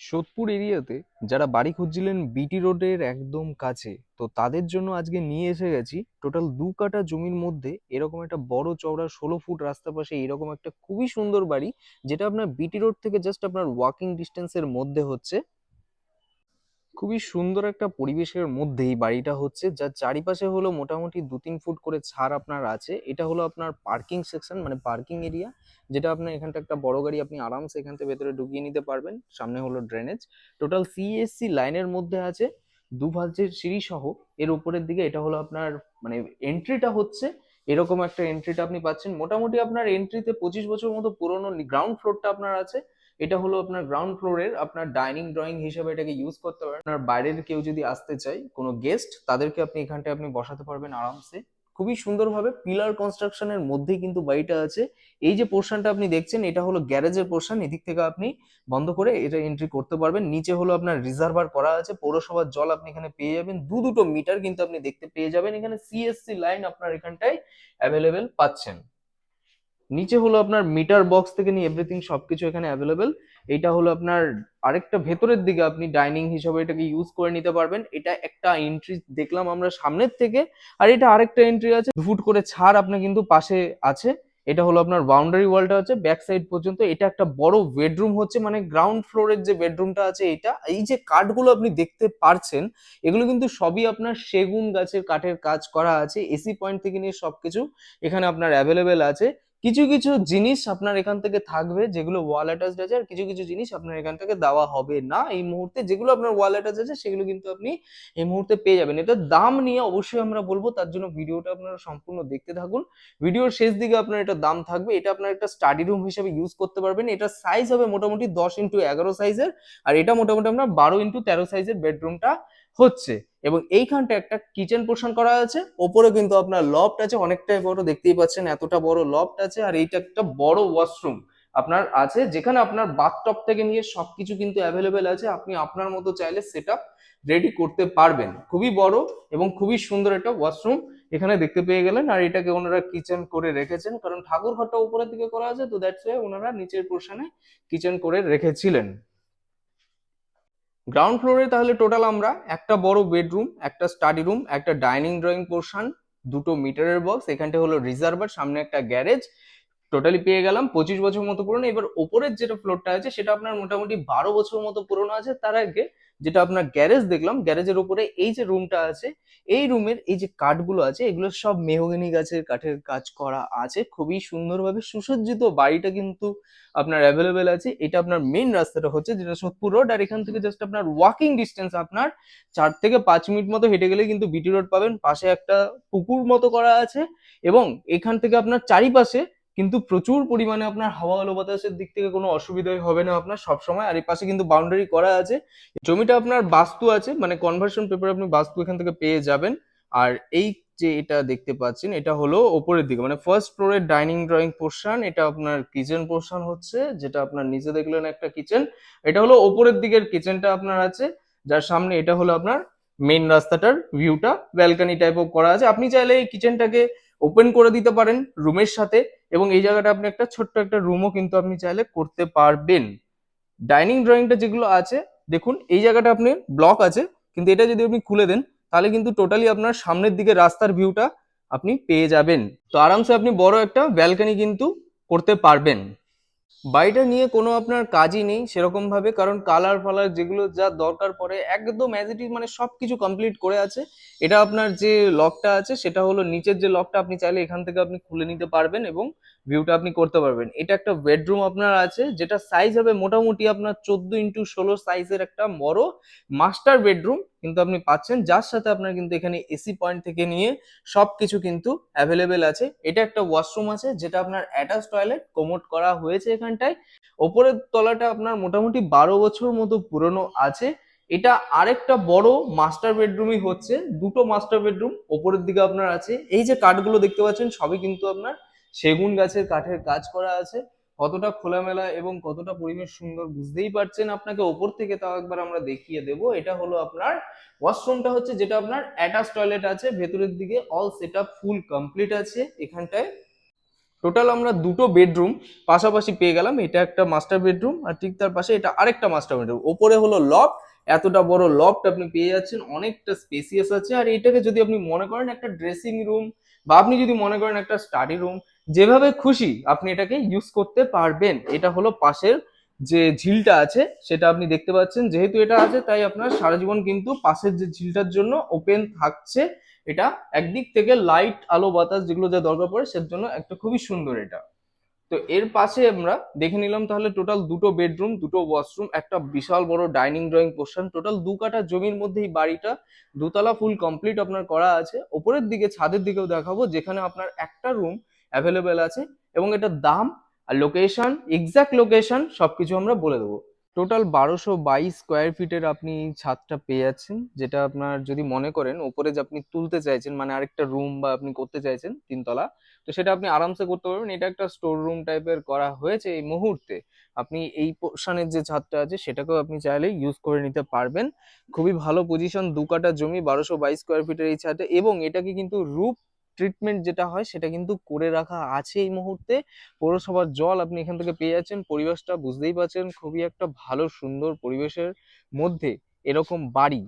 সোদপুর এরিয়াতে যারা বাড়ি খুঁজছিলেন বিটি রোডের একদম কাছে, তো তাদের জন্য আজকে নিয়ে এসে গেছি টোটাল 2 কাঠা জমির মধ্যে এরকম একটা বড় চওড়া 16 ফুট রাস্তার পাশে এরকম একটা খুবই সুন্দর বাড়ি, যেটা আপনার বিটি রোড থেকে জাস্ট আপনার ওয়াকিং ডিস্টেন্সের মধ্যে হচ্ছে। খুবই সুন্দর একটা পরিবেশের মধ্যে এই বাড়িটা হচ্ছে, যার চারিপাশে হলো মোটামুটি 2-3 ফুট করে ছাড় আপনার আছে। এটা হলো আপনার পার্কিং সেকশন, মানে পার্কিং এরিয়া, যেটা আপনার এখানটা একটা বড় গাড়ি আপনি আরামসে এখান থেকে ভেতরে ঢুকিয়ে নিতে পারবেন। সামনে হলো ড্রেনেজ, টোটাল সিএসসি লাইনের মধ্যে আছে, দুভাজের সিঁড়ি সহ। এর উপরের দিকে এটা হলো আপনার মানে এন্ট্রিটা হচ্ছে এরকম একটা এন্ট্রিটা আপনি পাচ্ছেন। মোটামুটি আপনার এন্ট্রিতে 25 বছর মতো পুরনো গ্রাউন্ড ফ্লোরটা আপনার আছে। এটা হলো আপনার গ্রাউন্ড ফ্লোরের আপনার ডাইনিং ড্রয়িং হিসেবে এটাকে ইউজ করতে পারেন। আপনার বাইরের কেউ যদি আসতে চায়, কোনো গেস্ট, তাদেরকে আপনি এখানটায় আপনি বসাতে পারবেন আরামসে। খুবই সুন্দরভাবে পিলার কনস্ট্রাকশনের মধ্যেই কিন্তু বাড়িটা আছে। এই যে পোর্শনটা আপনি দেখছেন, এটা হলো গ্যারেজের পোর্শন। এদিক থেকে আপনি বন্ধ করে এটা এন্ট্রি করতে পারবেন। নিচে হলো আপনার রিজার্ভার করা আছে, পৌরসভার জল আপনি এখানে পেয়ে যাবেন। দুটো মিটার কিন্তু আপনি দেখতে পেয়ে যাবেন এখানে। সিএসসি লাইন আপনার এখানটায় অ্যাভেলেবেল পাচ্ছেন। নিচে হলো আপনার মিটার বক্স থেকে নিয়ে এভরিথিং সবকিছু এখানে অ্যাভেলেবেল। এটা হলো আপনার আরেকটা ভেতরের দিকে আপনি ডাইনিং হিসেবে এটাকে ইউজ করে নিতে পারবেন। এটা একটা এন্ট্রি দেখলাম আমরা সামনের থেকে, আর এটা আরেকটা এন্ট্রি আছে, 2 ফুট করে ছাড় আপনার কিন্তু পাশে আছে। এটা হলো আপনার বাউন্ডারি ওয়ালটা হচ্ছে ব্যাক সাইড পর্যন্ত। এটা একটা বড় বেডরুম হচ্ছে, মানে গ্রাউন্ড ফ্লোরের যে বেডরুমটা আছে এটা। এই যে কাঠগুলো আপনি দেখতে পারছেন, এগুলো কিন্তু সবই আপনার সেগুন গাছের কাঠের কাজ করা আছে। এসি পয়েন্ট থেকে নিয়ে সবকিছু এখানে আপনার অ্যাভেলেবেল আছে। কিছু কিছু জিনিস আপনার এখান থেকে থাকবে যেগুলো ওয়াল অ্যাটাচড আছে, আর কিছু কিছু জিনিস আপনার এখান থেকে দেওয়া হবে না এই মুহূর্তে। যেগুলো আপনার ওয়াল অ্যাটাচ আছে সেগুলো কিন্তু আপনি এই মুহূর্তে পেয়ে যাবেন। এটার দাম নিয়ে অবশ্যই আমরা বলবো, তার জন্য ভিডিওটা আপনারা সম্পূর্ণ দেখতে থাকুন। ভিডিওর শেষ দিকে আপনার এটা দাম থাকবে। এটা আপনার একটা স্টাডি রুম হিসেবে ইউজ করতে পারবেন। এটা সাইজ হবে মোটামুটি 10x11 সাইজের, আর এটা মোটামুটি আপনার 12x13 সাইজের বেডরুমটা হচ্ছে। এবং এইখানটা একটা কিচেন পোর্শন করা আছে। ওপরে কিন্তু আপনার লফট আছে, অনেকটাই বড়, দেখতেই পাচ্ছেন এতটা বড় লফট আছে। আর এইটা একটা বড় ওয়াশরুম আপনার আছে, যেখানে আপনার বাথটব থেকে নিয়ে সবকিছু কিন্তু অ্যাভেলেবেল আছে। আপনি আপনার মতো চাইলে সেটআপ রেডি করতে পারবেন। খুবই বড় এবং খুবই সুন্দর একটা ওয়াশরুম এখানে দেখতে পেয়ে গেলেন। আর এটাকে ওনারা কিচেন করে রেখেছেন, কারণ ঠাকুর ঘরটা উপরের দিকে করা আছে, তো দ্যাটস ওয়াই ওনারা নিচের পোর্শনে কিচেন করে রেখেছিলেন। গ্রাউন্ড ফ্লোরে তাহলে টোটাল আমরা একটা বড় বেডরুম, একটা স্টাডি রুম, একটা ডাইনিং ড্রয়িং পোর্শন, দুটো মিটারের বক্স, এখানটা হলো রিজার্ভার, সামনে একটা গ্যারেজ, টোটালি পেয়ে গেলাম। 25 বছর মতো পুরনো। এবার ওপরের যেটা ফ্লোরটা আছে সেটা আপনার মোটামুটি 12 বছর মতো পুরনো আছে। তার আগে যেটা আপনার গ্যারেজ দেখলাম, গ্যারেজের উপরে এই যে রুমটা আছে, এই রুমের এই যে কাঠগুলো আছে, এগুলো সব মেহগনি গাছের কাঠের কাজ করা আছে। খুবই সুন্দরভাবে সুসজ্জিত বাড়িটা কিন্তু আপনার অ্যাভেলেবেল আছে। এটা আপনার মেইন রাস্তাটা হচ্ছে যেটা সোদপুর রোড, আর এখান থেকে জাস্ট আপনার ওয়াকিং ডিস্টেন্স আপনার 4 থেকে 5 মিনিট মতো হেঁটে গেলে কিন্তু বিটি রোড পাবেন। পাশে একটা পুকুর মতো করা আছে, এবং এখান থেকে আপনার চারিপাশে কিন্তু প্রচুর পরিমাণে আপনার হাওয়া আলো বাতাসের দিক থেকে কোনো অসুবিধাই হবে না আপনার সবসময়। আর এই পাশে কিন্তু বাউন্ডারি করা আছে। জমিটা আপনার বাস্তু আছে, মানে কনভার্সন পেপার আপনি বাস্তু এখান থেকে পেয়ে যাবেন। আর এই যে এটা দেখতে পাচ্ছেন, এটা হলো ওপরের দিকে, মানে ফার্স্ট ফ্লোরের ডাইনিং ড্রয়িং পোর্শন। এটা আপনার কিচেন পোর্শন হচ্ছে, যেটা আপনার নিচে দেখলেন একটা কিচেন। এটা হলো ওপরের দিকের কিচেনটা আপনার আছে, যার সামনে এটা হলো আপনার মেইন রাস্তাটার ভিউটা ব্যালকনি টাইপও করা আছে। আপনি চাইলে এই কিচেনটাকে ওপেন করে দিতে পারেন রুমের সাথে, এবং এই জায়গাটা আপনি একটা ছোট্ট একটা রুমও কিন্তু আপনি চাইলে করতে পারবেন। ডাইনিং ড্রয়িংটা যেগুলো আছে, দেখুন এই জায়গাটা আপনি ব্লক আছে, কিন্তু এটা যদি আপনি খুলে দেন তাহলে কিন্তু টোটালি আপনার সামনের দিকে রাস্তার ভিউটা আপনি পেয়ে যাবেন। তো আরামসে আপনি বড় একটা ব্যালকনি কিন্তু করতে পারবেন। বাড়িটা নিয়ে কোনো আপনার কাজই নেই সেরকম ভাবে, কারণ কালার ফালার যেগুলো যা দরকার পড়ে একদম অ্যাজ ইট ইজ, মানে সবকিছু কমপ্লিট করে আছে। এটা আপনার যে লকটা আছে সেটা হলো নিচের যে লকটা, আপনি চাইলে এখান থেকে আপনি খুলে নিতে পারবেন এবং ভিউটা আপনি করতে পারবেন। এটা একটা বেডরুম আপনার আছে, যেটা সাইজ হবে মোটামুটি আপনার 14x16 সাইজের একটা বড় মাস্টার বেডরুম কিন্তু আপনি পাচ্ছেন, যার সাথে আপনার কিন্তু এখানে এসি পয়েন্ট থেকে নিয়ে সবকিছু কিন্তু অ্যাভেলেবেল আছে। এটা একটা ওয়াশরুম আছে, যেটা আপনার অ্যাটাচ টয়লেট কোমোড করা হয়েছে এখানটায়। ওপরের তলাটা আপনার মোটামুটি 12 বছর মতো পুরনো আছে। এটা আরেকটা বড় মাস্টার বেডরুমই হচ্ছে। দুটো মাস্টার বেডরুম ওপরের দিকে আপনার আছে। এই যে কাঠগুলো দেখতে পাচ্ছেন সবই কিন্তু আপনার সেগুন গাছের কাঠের কাজ করা আছে। কতটা খোলামেলা এবং কতটা পরিবেশ সুন্দর বুঝতেই পারছেন। আপনাকে ওপর থেকে তাও একবার আমরা দেখিয়ে দেব। এটা হলো আপনার ওয়াশরুমটা হচ্ছে, যেটা আপনার অ্যাটাচ টয়লেট আছে ভেতরের দিকে, অল সেটআপ ফুল কমপ্লিট আছে এখানটায়। টোটাল আমরা দুটো বেডরুম পাশাপাশি পেয়ে গেলাম। এটা একটা মাস্টার বেডরুম আর ঠিক তার পাশে এটা আরেকটা মাস্টার বেডরুম। ওপরে হলো লফট, এতটা বড় লফট আপনি পেয়ে যাচ্ছেন, অনেকটা স্পেসিয়াস আছে। আর এটাকে যদি আপনি মনে করেন একটা ড্রেসিং রুম, বা আপনি যদি মনে করেন একটা স্টাডি রুম, যেভাবে খুশি আপনি এটাকে ইউজ করতে পারবেন। এটা হলো পাশের যে ঝিলটা আছে সেটা আপনি দেখতে পাচ্ছেন, যেহেতু এটা আছে তাই আপনার সারা জীবন কিন্তু পাশের যে ঝিলটার জন্য ওপেন থাকছে। এটা একদিক থেকে লাইট আলো বাতাস যেগুলো যা দরকার পড়ে সের জন্য একটা খুবই সুন্দর এটা। তো এর পাশে আমরা দেখে নিলাম তাহলে টোটাল দুটো বেডরুম, দুটো ওয়াশরুম, একটা বিশাল বড় ডাইনিং ড্রয়িং পোর্শন। টোটাল 2 কাঠা জমির মধ্যে এই বাড়িটা দোতলা ফুল কমপ্লিট আপনার করা আছে। ওপরের দিকে ছাদের দিকেও দেখাবো যেখানে আপনার একটা রুম অ্যাভেলেবেল আছে, এবং এটার দাম আর লোকেশন, এক্সাক্ট লোকেশন সবকিছু আমরা বলে দেবো। টোটাল 1222 স্কোয়ার ফিটের আপনি ছাদটা পেয়ে যাচ্ছেন, যেটা আপনার যদি মনে করেন ওপরে যে আপনি তুলতে চাইছেন, মানে আরেকটা রুম বা আপনি করতে চাইছেন 3 তলা, তো সেটা আপনি আরামসে করতে পারবেন। এটা একটা স্টোর রুম টাইপের করা হয়েছে এই মুহূর্তে। আপনি এই পোর্শনের যে ছাদটা আছে সেটাকেও আপনি চাইলে ইউজ করে নিতে পারবেন। খুবই ভালো পজিশন, 2 কাঠা জমি, 1222 স্কোয়ার ফিটের এই ছাদে, এবং এটাকে কিন্তু রুফ ট্রিটমেন্ট যেটা হয় সেটা কিন্তু করে রাখা আছে এই মুহূর্তে। পৌরসভার জল আপনি এখান থেকে পেয়ে যাচ্ছেন। পরিবেশটা বুঝতেই পারছেন, খুবই একটা ভালো সুন্দর পরিবেশের মধ্যে এরকম বাড়ি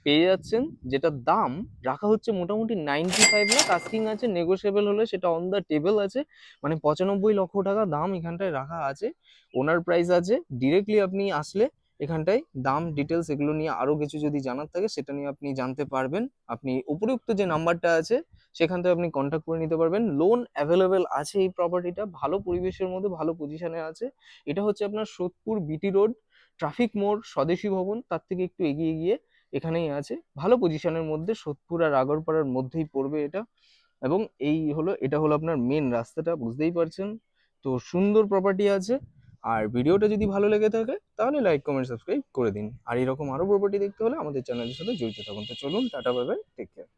পেয়ে যাচ্ছেন, যেটার দাম রাখা হচ্ছে মোটামুটি 95 লাখ আস্কিং আছে, নেগোসিয়েবল হলে সেটা অন দ্য টেবিল আছে। মানে 95 লক্ষ টাকা দাম এখানটায় রাখা আছে, ওনার প্রাইস আছে। ডিরেক্টলি আপনি আসলে এখানটায় দাম ডিটেলস এগুলো নিয়ে আরো কিছু যদি জানার থাকে সেটা নিয়ে আপনি জানতে পারবেন। আপনি উপরিউক্ত যে নাম্বারটা আছে সেখান থেকে আপনি কন্ট্যাক্ট করে নিতে পারবেন। লোন অ্যাভেলেবেল আছে এই প্রপার্টিটা, ভালো পরিবেশের মধ্যে ভালো পজিশনে আছে। এটা হচ্ছে আপনার সোদপুর বিটি রোড, ট্রাফিক মোড়, স্বদেশী ভবন তার থেকে একটু এগিয়ে গিয়ে এখানেই আছে। ভালো পজিশনের মধ্যে সোদপুর আর আগরপাড়ার মধ্যেই পড়বে এটা। এবং এটা হলো আপনার মেন রাস্তাটা, বুঝতেই পারছেন। তো সুন্দর প্রপার্টি আছে। আর ভিডিওটা যদি ভালো লেগে থাকে তাহলে লাইক কমেন্ট সাবস্ক্রাইব করে দিন। আর এরকম আরো প্রপার্টি দেখতে হলে আমাদের চ্যানেলের সাথে জড়িত থাকুন। তো চলুন, tata, bye bye, take care.